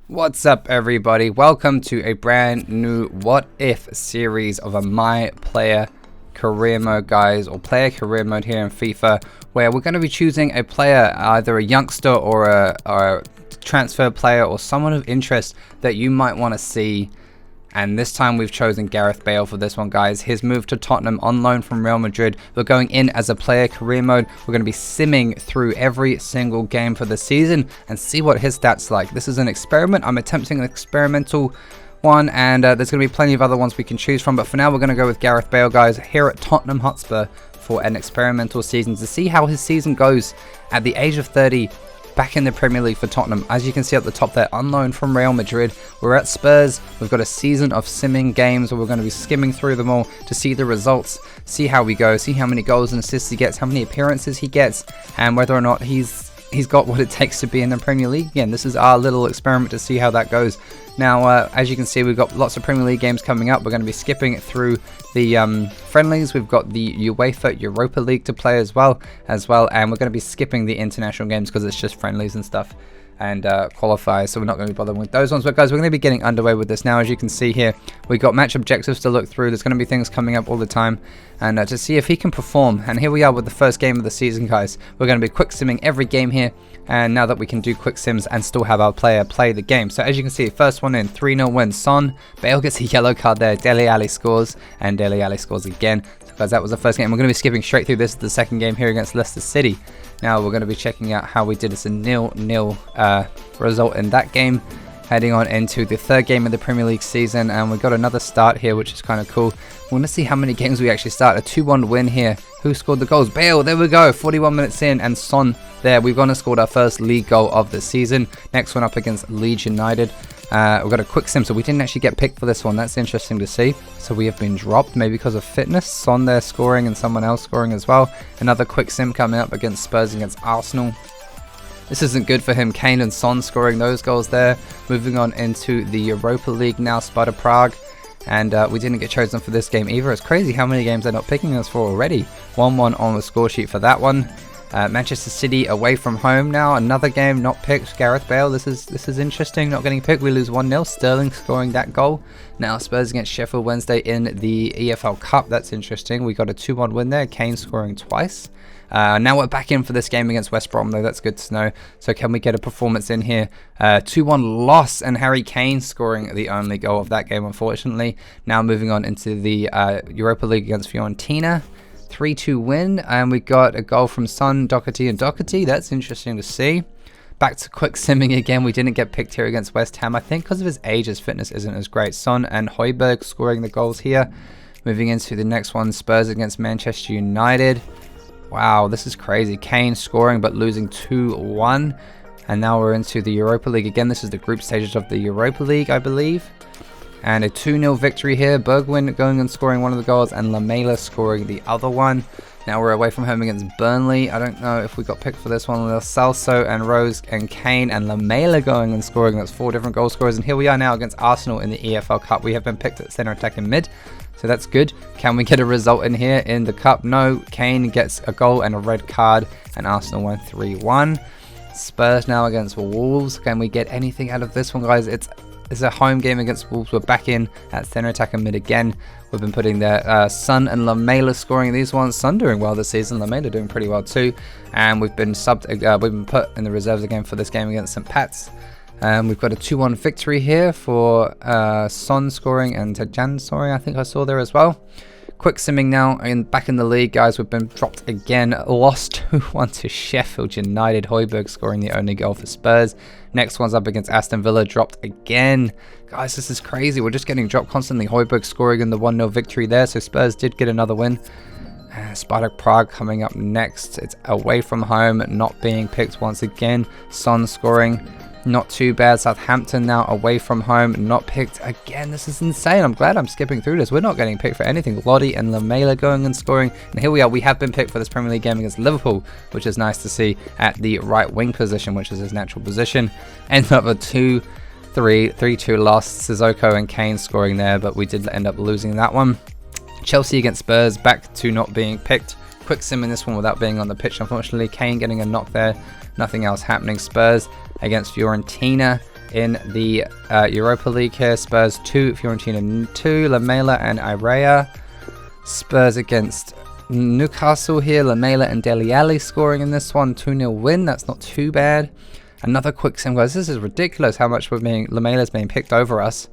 What's up, everybody? Welcome to a brand new What If series of a My Player career mode, guys, or player career mode here in FIFA, where we're going to be choosing a player, either a youngster or a transfer player or someone of interest that you might want to see. And this time we've chosen Gareth Bale for this one, guys. His move to Tottenham on loan from Real Madrid. We're going in as a player career mode. We're going to be simming through every single game for the season and see what his stats like. This is an experiment. I'm attempting an experimental one, and there's going to be plenty of other ones we can choose from. But for now, we're going to go with Gareth Bale, guys, here at Tottenham Hotspur for an experimental season to see how his season goes at the age of 30. Back in the Premier League for Tottenham. As you can see at the top there, on loan from Real Madrid. We're at Spurs. We've got a season of simming games where we're going to be skimming through them all to see the results, see how we go, see how many goals and assists he gets, how many appearances he gets, and whether or not he's got what it takes to be in the Premier League again. This is our little experiment to see how that goes. Now, as you can see, we've got lots of Premier League games coming up. We're going to be skipping through the friendlies. We've got the UEFA Europa League to play as well, and we're going to be skipping the international games because it's just friendlies and stuff and qualifiers, so we're not going to be bothering with those ones. But guys, we're going to be getting underway with this now. As you can see here, we've got match objectives to look through. There's going to be things coming up all the time, and to see if he can perform. And here we are with the first game of the season, guys. We're going to be quick simming every game here, and now that we can do quick sims and still have our player play the game. So as you can see, first one in, 3-0 win. Son, Bale gets a yellow card there. Dele Alli scores, and Dele Alli scores again. So guys, that was the first game. We're going to be skipping straight through this, the second game here against Leicester City. Now we're going to be checking out how we did. It's a 0-0 result in that game. Heading on into the third game of the Premier League season, and we've got another start here, which is kind of cool. We want to see how many games we actually start. A 2-1 win here. Who scored the goals? Bale, there we go. 41 minutes in, and Son there. We've gone and scored our first league goal of the season. Next one up against Leeds United. We've got a quick sim, so we didn't actually get picked for this one. That's interesting to see. So we have been dropped, maybe because of fitness. Son there scoring and someone else scoring as well. Another quick sim coming up against Spurs against Arsenal. This isn't good for him. Kane and Son scoring those goals there. Moving on into the Europa League now, Sparta Prague. And we didn't get chosen for this game either. It's crazy how many games they're not picking us for already. 1-1 on the score sheet for that one. Manchester City away from home now. Another game not picked. Gareth Bale. This is interesting. Not getting picked. We lose 1-0. Sterling scoring that goal. Now Spurs against Sheffield Wednesday in the EFL Cup. That's interesting. We got a 2-1 win there. Kane scoring twice. Now we're back in for this game against West Brom, though. That's good to know. So can we get a performance in here? 2-1 loss, and Harry Kane scoring the only goal of that game, unfortunately. Now moving on into the Europa League against Fiorentina. 3-2 win, and we got a goal from Son, Doherty, and Doherty. That's interesting to see. Back to quick simming again. We didn't get picked here against West Ham. I think because of his age, his fitness isn't as great. Son and Højbjerg scoring the goals here. Moving into the next one, Spurs against Manchester United. Wow, this is crazy. Kane scoring but losing 2-1. And now we're into the Europa League again. This is the group stages of the Europa League, I believe. And a 2-0 victory here. Bergwijn going and scoring one of the goals, and Lamela scoring the other one. Now we're away from home against Burnley. I don't know if we got picked for this one. Lo Celso and Rose and Kane and Lamela going and scoring. That's 4 different goal scorers. And here we are now against Arsenal in the EFL Cup. We have been picked at centre attack and mid. So that's good. Can we get a result in here in the cup? No. Kane gets a goal and a red card, and Arsenal won 3-1. Spurs now against Wolves. Can we get anything out of this one, guys? It's a home game against Wolves. We're back in at centre attack and mid again. We've been putting there Son and Lamela scoring these ones. Son doing well this season. Lamela doing pretty well too. And we've been we've been put in the reserves again for this game against St. Pat's. We've got a 2-1 victory here for Son scoring and Tajan scoring, I think I saw there as well. Quick simming now, back in the league, guys. We've been dropped again. Lost 2-1 to Sheffield United. Højbjerg scoring the only goal for Spurs. Next one's up against Aston Villa. Dropped again. Guys, this is crazy. We're just getting dropped constantly. Højbjerg scoring in the 1-0 victory there. So Spurs did get another win. Sparta Prague coming up next. It's away from home, not being picked once again. Son scoring. Not too bad. Southampton now away from home, not picked again. This is insane. I'm glad I'm skipping through this. We're not getting picked for anything. Lodi and Lamela going and scoring. And here we are. We have been picked for this Premier League game against Liverpool, which is nice to see, at the right wing position, which is his natural position. Ends up a 3-2 loss. Sissoko and Kane scoring there, but we did end up losing that one. Chelsea against Spurs, back to not being picked. Quick sim in this one without being on the pitch, unfortunately. Kane getting a knock there. Nothing else happening. Spurs against Fiorentina. In the Europa League here, Spurs 2, Fiorentina 2, Lamela and Iraea. Spurs against Newcastle here, Lamela and Dele Alli scoring in this one. 2-0 win, that's not too bad. Another quick sim, guys. This is ridiculous how much Lamela's being picked over us.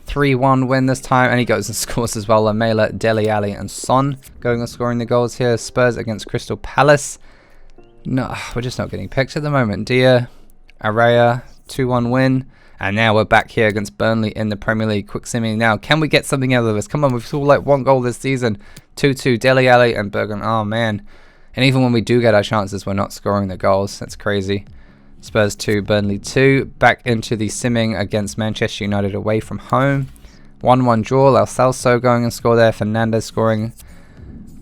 3-1 win this time, and he goes and scores as well. Lamela, Dele Alli and Son going and scoring the goals here. Spurs against Crystal Palace. No, we're just not getting picked at the moment. Dia, Iraea, 2-1 win. And now we're back here against Burnley in the Premier League. Quick simming now. Can we get something out of this? Come on, we've scored like 1 goal this season. 2-2, Dele Alli and Bergen. Oh, man. And even when we do get our chances, we're not scoring the goals. That's crazy. Spurs 2, Burnley 2. Back into the simming against Manchester United away from home. 1-1 draw. Lo Celso going and score there. Fernandez scoring.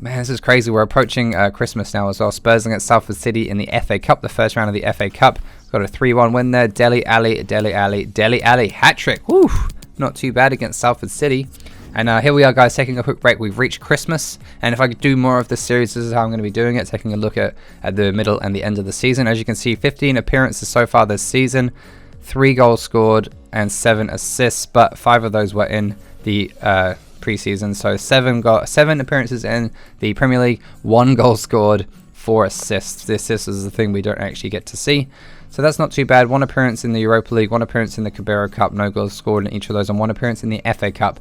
Man, this is crazy. We're approaching Christmas now as well. Spurs against Salford City in the FA Cup, the first round of the FA Cup. Got a 3-1 win there. Dele Alli, Dele Alli, Dele Alli. Hat-trick. Woo! Not too bad against Salford City. And here we are, guys, taking a quick break. We've reached Christmas, and if I could do more of this series, this is how I'm going to be doing it, taking a look at the middle and the end of the season. As you can see, 15 appearances so far this season, 3 goals scored and 7 assists, but 5 of those were in the preseason. So 7 appearances in the Premier League, 1 goal scored, 4 assists. The assists is the thing we don't actually get to see. So that's not too bad. 1 appearance in the Europa League, 1 appearance in the Carabao Cup, no goals scored in each of those, and 1 appearance in the FA Cup.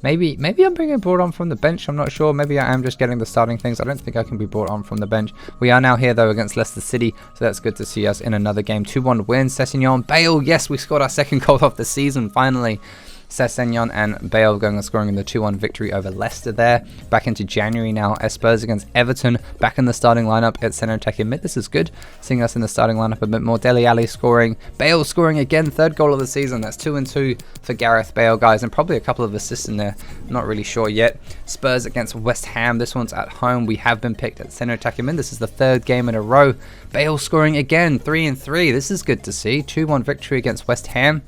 Maybe I'm being brought on from the bench. I'm not sure. Maybe I am just getting the starting things. I don't think I can be brought on from the bench. We are now here, though, against Leicester City. So that's good to see us in another game. 2-1 win. Sessegnon, Bale. Yes, we scored our 2nd goal of the season, finally. Sessegnon and Bale going and scoring in the 2-1 victory over Leicester there. Back into January now. Spurs against Everton. Back in the starting lineup at centre attacking mid. This is good. Seeing us in the starting lineup a bit more. Dele Alli scoring. Bale scoring again. 3rd goal of the season. That's 2-2 for Gareth Bale, guys. And probably a couple of assists in there. Not really sure yet. Spurs against West Ham. This one's at home. We have been picked at centre attacking mid. This is the 3rd game in a row. Bale scoring again. 3-3. This is good to see. 2-1 victory against West Ham.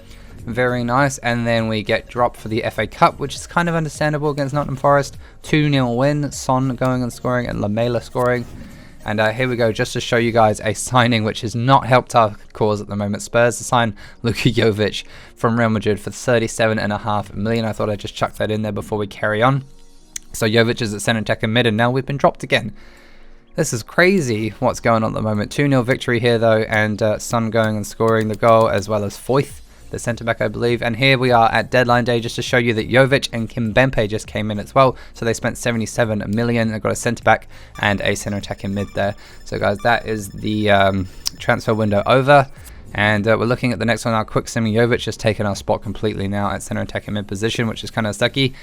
Very nice. And then we get dropped for the FA Cup, which is kind of understandable against Nottingham Forest. 2-0 win. Son going and scoring and Lamela scoring. And here we go, just to show you guys a signing which has not helped our cause at the moment. Spurs to sign Luka Jovic from Real Madrid for 37.5 million. I thought I'd just chuck that in there before we carry on. So Jovic is at centre attacking mid, and now we've been dropped again. This is crazy what's going on at the moment. 2-0 victory here, though, and Son going and scoring the goal, as well as Foyth, the centre-back, I believe. And here we are at deadline day, just to show you that Jovic and Kimpembe just came in as well. So they spent 77 million. They've got a centre-back and a centre-attacking mid there. So, guys, that is the transfer window over. And we're looking at the next one now. Quick Simi Jovic just taken our spot completely now at centre attacking mid position, which is kind of sucky.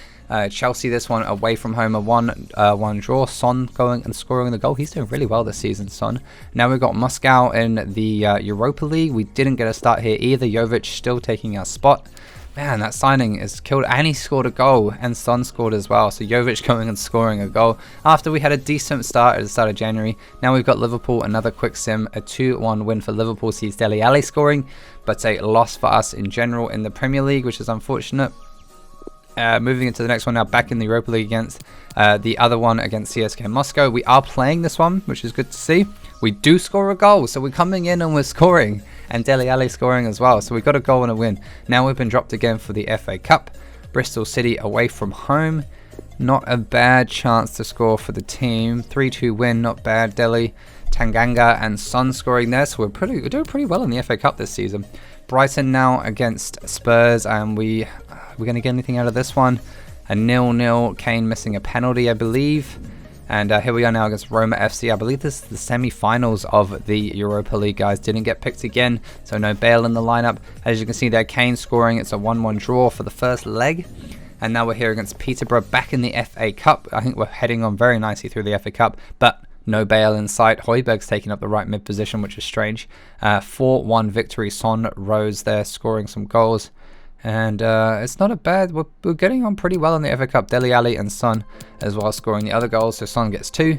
Chelsea, this one away from home, a 1-1 draw. Son going and scoring the goal. He's doing really well this season, Son. Now we've got Moscow in the Europa League. We didn't get a start here either. Jovic still taking our spot. Man, that signing is killed. And he scored a goal, and Son scored as well. So Jovic going and scoring a goal after we had a decent start at the start of January. Now we've got Liverpool, another quick sim, a 2-1 win for Liverpool. Sees Dele Alli scoring, but a loss for us in general in the Premier League, which is unfortunate. Moving into the next one now, back in the Europa League against the other one against CSKA Moscow. We are playing this one, which is good to see. We do score a goal, so we're coming in and we're scoring. And Dele Alli scoring as well. So we've got a goal and a win. Now we've been dropped again for the FA Cup. Bristol City away from home. Not a bad chance to score for the team. 3-2 win, not bad. Dele, Tanganga and Son scoring there. So we're doing pretty well in the FA Cup this season. Brighton now against Spurs. And we're going to get anything out of this one. A 0-0. Kane missing a penalty, I believe. And here we are now against Roma FC. I believe this is the semi-finals of the Europa League, guys. Didn't get picked again, so no Bale in the lineup. As you can see there, Kane scoring. It's a 1-1 draw for the first leg. And now we're here against Peterborough, back in the FA Cup. I think we're heading on very nicely through the FA Cup, but no Bale in sight. Højbjerg's taking up the right mid position, which is strange. 4-1 victory. Son rose there, scoring some goals. And it's not a bad, we're getting on pretty well in the FA Cup. Dele Alli and Son as well scoring the other goals. So Son gets 2.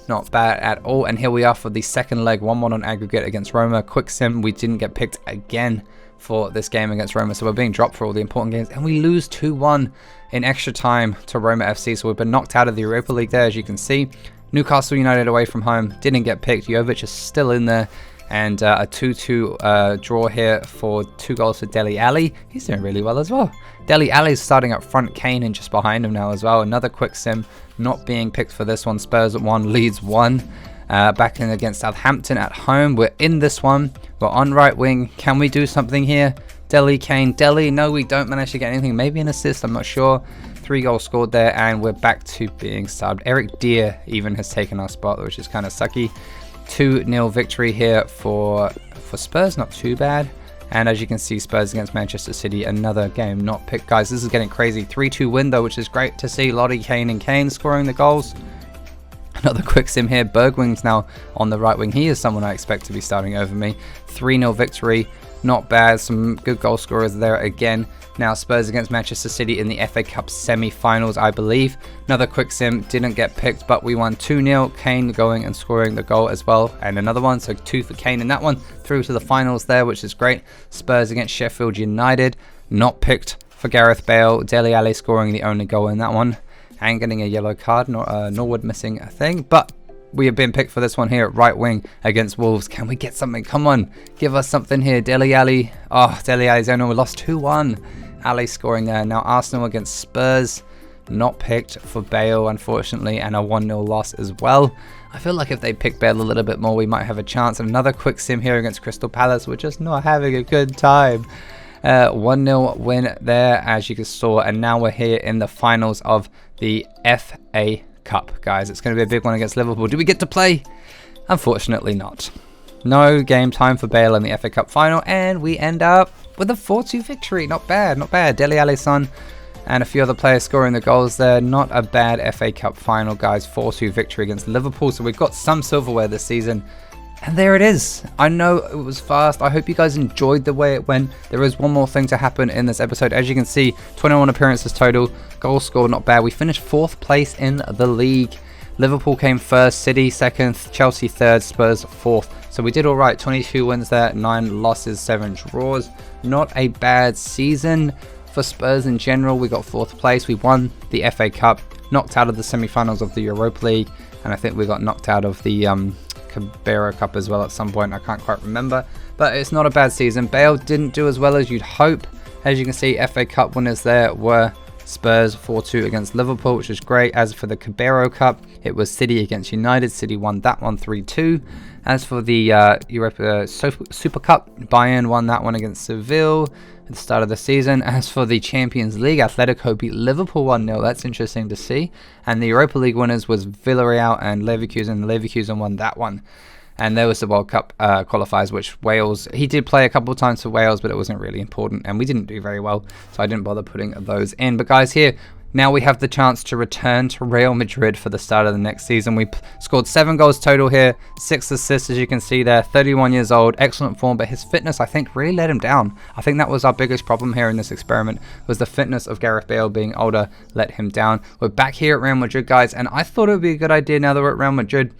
Not bad at all. And here we are for the second leg. 1-1 on aggregate against Roma. Quick sim, we didn't get picked again for this game against Roma. So we're being dropped for all the important games. And we lose 2-1 in extra time to Roma FC. So we've been knocked out of the Europa League there, as you can see. Newcastle United away from home. Didn't get picked. Jovic is still in there. And a 2-2 draw here for 2 goals for Dele Alli. He's doing really well as well. Dele Alli's starting up front, Kane and just behind him now as well. Another quick sim, not being picked for this one. Spurs at 1, Leeds 1. Back in against Southampton at home. We're in this one. We're on right wing. Can we do something here? Dele, Kane, Dele. No, we don't manage to get anything. Maybe an assist, I'm not sure. 3 goals scored there, and we're back to being subbed. Eric Dier even has taken our spot, which is kind of sucky. 2-0 victory here for Spurs, not too bad. And as you can see, Spurs against Manchester City, another game not picked. Guys, this is getting crazy. 3-2 win though, which is great to see. Lottie, Kane and Kane scoring the goals. Another quick sim here. Bergwing's now on the right wing. He is someone I expect to be starting over me. 3-0 victory. Not bad. Some good goal scorers there again. Now Spurs against Manchester City in the FA Cup semi-finals, I believe. Another quick sim. Didn't get picked, but we won 2-0. Kane going and scoring the goal as well. And another one. So 2 for Kane in that one. Through to the finals there, which is great. Spurs against Sheffield United. Not picked for Gareth Bale. Dele Alli scoring the only goal in that one. And getting a yellow card. Norwood missing a thing. But we have been picked for this one here at right wing against Wolves. Can we get something? Come on. Give us something here. Dele Alli. Oh, Dele Alli's only we lost 2-1. Ali scoring there. Now Arsenal against Spurs. Not picked for Bale, unfortunately. And a 1-0 loss as well. I feel like if they pick Bale a little bit more, we might have a chance. Another quick sim here against Crystal Palace. We're just not having a good time. 1-0 win there, as you saw. And now we're here in the finals of the FA Cup, guys. It's going to be a big one against Liverpool. Do we get to play? Unfortunately not. No game time for Bale in the FA Cup final, and we end up with a 4-2 victory. Not bad, not bad. Dele Alli's son and a few other players scoring the goals there. Not a bad FA Cup final, guys. 4-2 victory against Liverpool. So we've got some silverware this season. And there it is. I know it was fast. I hope you guys enjoyed the way it went. There is one more thing to happen in this episode. As you can see, 21 appearances total. Goals scored, not bad. We finished 4th place in the league. Liverpool came 1st, City 2nd, Chelsea 3rd, Spurs 4th. So we did all right. 22 wins there, 9 losses, 7 draws. Not a bad season for Spurs in general. We got 4th place. We won the FA Cup, knocked out of the semi-finals of the Europa League, and I think we got knocked out of the Carabao Cup as well at some point. I can't quite remember, but it's not a bad season. Bale didn't do as well as you'd hope. As you can see, FA Cup winners there were Spurs 4-2 against Liverpool, which is great. As for the Carabao Cup, it was City against United. City won that one 3-2. As for the Europa Super Cup, Bayern won that one against Seville at the start of the season. As for the Champions League, Atletico beat Liverpool 1-0. That's interesting to see. And the Europa League winners was Villarreal and Leverkusen. Leverkusen won that one. And there was the World Cup qualifiers, which Wales, he did play a couple of times for Wales, but it wasn't really important. And we didn't do very well, so I didn't bother putting those in. But guys, here, now we have the chance to return to Real Madrid for the start of the next season. We scored 7 goals total here, 6 assists, as you can see there. 31 years old, excellent form, but his fitness, I think, really let him down. I think that was our biggest problem here in this experiment, was the fitness of Gareth Bale being older let him down. We're back here at Real Madrid, guys, and I thought it would be a good idea now that we're at Real Madrid.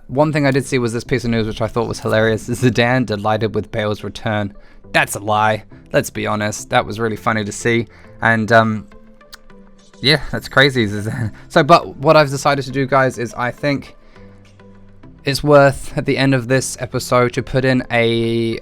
One thing I did see was this piece of news, which I thought was hilarious. Zidane delighted with Bale's return. That's a lie. Let's be honest. That was really funny to see. And, yeah, that's crazy. So, but what I've decided to do, guys, is I think it's worth, at the end of this episode, to put in a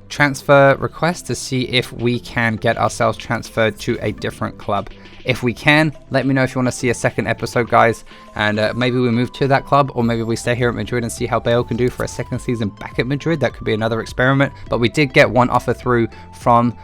transfer request to see if we can get ourselves transferred to a different club. If we can, let me know if you want to see a second episode, guys, and maybe we move to that club, or maybe we stay here at Madrid and see how Bale can do for a second season back at Madrid. That could be another experiment. But we did get one offer through from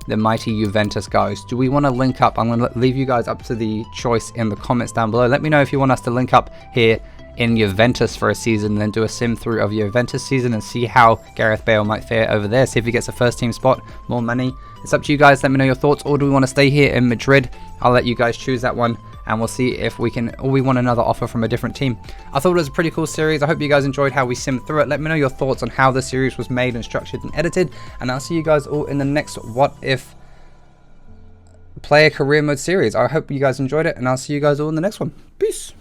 the mighty Juventus, guys. Do we want to link up? I'm going to leave you guys up to the choice in the comments down below. Let me know if you want us to link up here in Juventus for a season, and then do a sim through of Juventus season and see how Gareth Bale might fare over there. See if he gets a first team spot, more money. It's up to you guys. Let me know your thoughts. Or do we want to stay here in Madrid? I'll let you guys choose that one, and we'll see if we can, or we want another offer from a different team. I thought it was a pretty cool series. I hope you guys enjoyed how we simmed through it. Let me know your thoughts on how the series was made and structured and edited, and I'll see you guys all in the next What If Player Career Mode series. I hope you guys enjoyed it, and I'll see you guys all in the next one. Peace.